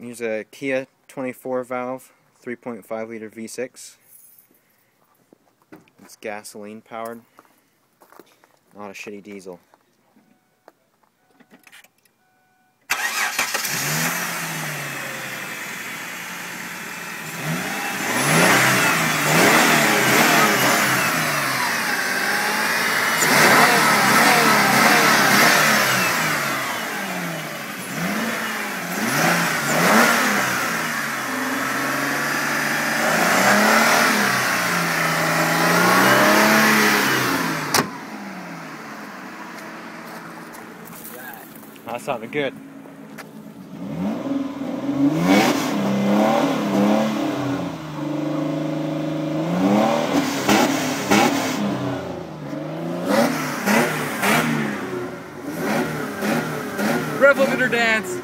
Use a Kia 24 valve 3.5 liter V6. It's gasoline powered, not a shitty diesel. That sounded good. Rev limiter dance.